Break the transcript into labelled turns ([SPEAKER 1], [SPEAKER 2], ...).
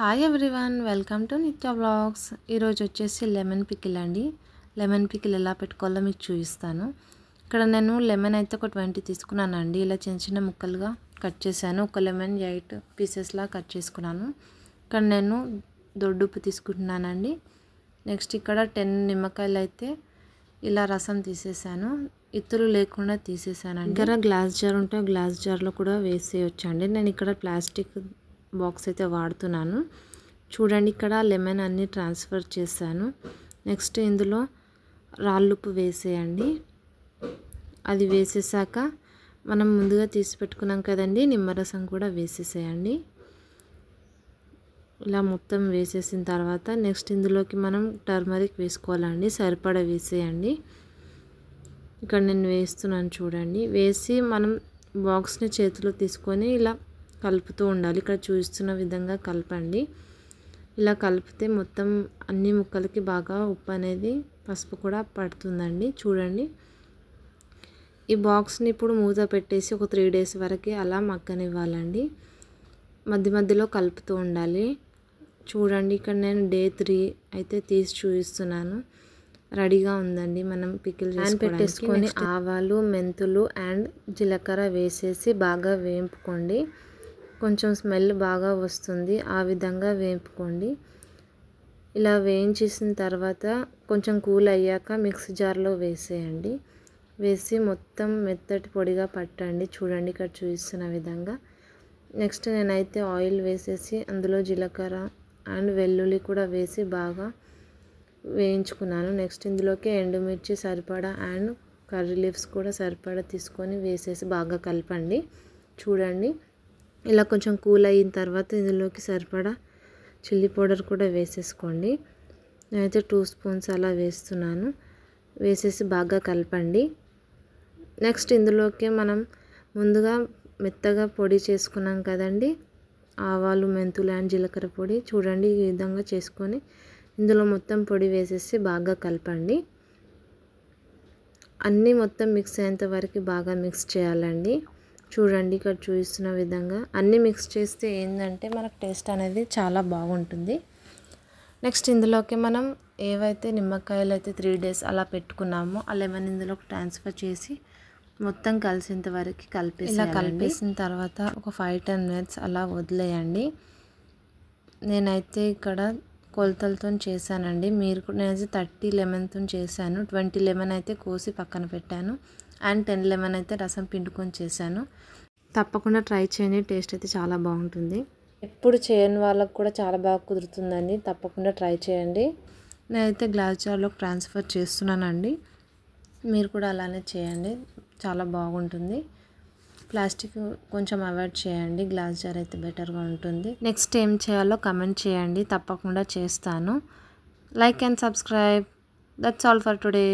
[SPEAKER 1] Hi everyone, welcome to నిత్య vlogs. ఈరోజు వచ్చేసి లెమన్ పికిల్ అండి. లెమన్ పికిల్ ఎలా పెట్టుకోవాలో మీకు చూపిస్తాను. ఇక్కడ నేను లెమన్ అయితే ఒక 20 తీసుకున్నానండి. ఇలా చిన్న చిన్న ముక్కలుగా కట్ చేశాను. ఒక లెమన్ 8 పీసెస్లా కట్ చేసుకున్నాను. ఇక్కడ నేను దొడ్డుప్పు తీసుకుంటున్నానండి. నెక్స్ట్ ఇక్కడ 10 నిమ్మకాయలు అయితే ఇలా రసం తీసేసాను. ఇత్తులు లేకుండా తీసేసానండి. ఇక్కడ గ్లాస్ జార్ ఉంటే గ్లాస్ జార్లో కూడా వేసేయొచ్చండి. నేను ఇక్కడ ప్లాస్టిక్ బాక్స్ అయితే వాడుతున్నాను. చూడండి, ఇక్కడ లెమన్ అన్నీ ట్రాన్స్ఫర్ చేశాను. నెక్స్ట్ ఇందులో రాళ్ళుప్పు వేసేయండి. అది వేసేసాక మనం ముందుగా తీసి పెట్టుకున్నాం కదండి, నిమ్మరసం కూడా వేసేసేయండి. ఇలా మొత్తం వేసేసిన తర్వాత నెక్స్ట్ ఇందులోకి మనం టర్మరిక్ వేసుకోవాలండి. సరిపడా వేసేయండి. ఇక్కడ నేను వేస్తున్నాను చూడండి. వేసి మనం బాక్స్ని చేతిలో తీసుకొని ఇలా కలుపుతూ ఉండాలి. ఇక్కడ చూస్తున్న విధంగా కలపండి. ఇలా కలిపితే మొత్తం అన్ని ముక్కలకి బాగా ఉప్పు అనేది పసుపు కూడా పడుతుందండి. చూడండి, ఈ బాక్స్ని ఇప్పుడు మూత పెట్టేసి ఒక 3 days వరకు అలా మగ్గనివ్వాలండి. మధ్య మధ్యలో కలుపుతూ ఉండాలి. చూడండి, ఇక్కడ నేను Day 3 అయితే తీసి చూపిస్తున్నాను. రెడీగా ఉందండి మనం పికిల్ పెట్టేసుకొని ఆవాలు, మెంతులు అండ్ జీలకర్ర వేసేసి బాగా వేపుకోండి. కొంచెం స్మెల్ బాగా వస్తుంది, ఆ విధంగా వేపుకోండి. ఇలా వేయించేసిన తర్వాత కొంచెం కూల్ అయ్యాక మిక్సీ జార్లో వేసేయండి. వేసి మొత్తం మెత్తటి పొడిగా పట్టండి. చూడండి, ఇక్కడ చూపిస్తున్న విధంగా. నెక్స్ట్ నేనైతే ఆయిల్ వేసేసి అందులో జీలకర్ర అండ్ వెల్లుల్లి కూడా వేసి బాగా వేయించుకున్నాను. నెక్స్ట్ ఇందులోకి ఎండుమిర్చి సరిపడా అండ్ కర్రీ లీవ్స్ కూడా సరిపడా తీసుకొని వేసేసి బాగా కలపండి. చూడండి, ఇలా కొంచెం కూల్ అయిన తర్వాత ఇందులోకి సరిపడా చిల్లీ పౌడర్ కూడా వేసేసుకోండి. నేనైతే 2 spoons అలా వేస్తున్నాను. వేసేసి బాగా కలపండి. నెక్స్ట్ ఇందులోకి మనం ముందుగా మెత్తగా పొడి చేసుకున్నాం కదండి, ఆవాలు, మెంతులు అండ్ జీలకర్ర పొడి. చూడండి, ఈ విధంగా చేసుకొని ఇందులో మొత్తం పొడి వేసేసి బాగా కలపండి. అన్నీ మొత్తం మిక్స్ అయ్యేంత వరకు బాగా మిక్స్ చేయాలండి. చూడండి, ఇక్కడ చూపిస్తున్న విధంగా అన్నీ మిక్స్ చేస్తే ఏంటంటే మనకు టేస్ట్ అనేది చాలా బాగుంటుంది. నెక్స్ట్ ఇందులోకి మనం ఏవైతే నిమ్మకాయలు అయితే 3 days అలా పెట్టుకున్నామో ఆ లెమన్ ఇందులోకి ట్రాన్స్ఫర్ చేసి మొత్తం కలిసేంత వరకు కలిపేసి ఇలా కలిపేసిన తర్వాత ఒక 5-10 minutes అలా వదిలేయండి. నేనైతే ఇక్కడ కొలతలతో చేశానండి. నేనైతే 30 లెమన్తో చేశాను. 20 లెమన్ అయితే కోసి పక్కన పెట్టాను అండ్ 10 లెమన్ అయితే రసం పిండుకొని చేశాను. తప్పకుండా ట్రై చేయండి, టేస్ట్ అయితే చాలా బాగుంటుంది. ఎప్పుడు చేయని వాళ్ళకు కూడా చాలా బాగా కుదురుతుందండి. తప్పకుండా ట్రై చేయండి. నేనైతే గ్లాస్ జార్లోకి ట్రాన్స్ఫర్ చేస్తున్నానండి. మీరు కూడా అలానే చేయండి, చాలా బాగుంటుంది. ప్లాస్టిక్ కొంచెం అవాయిడ్ చేయండి, గ్లాస్ జార్ అయితే బెటర్గా ఉంటుంది. నెక్స్ట్ ఏం చేయాలో కమెంట్ చేయండి, తప్పకుండా చేస్తాను. Like and subscribe. That's all for today.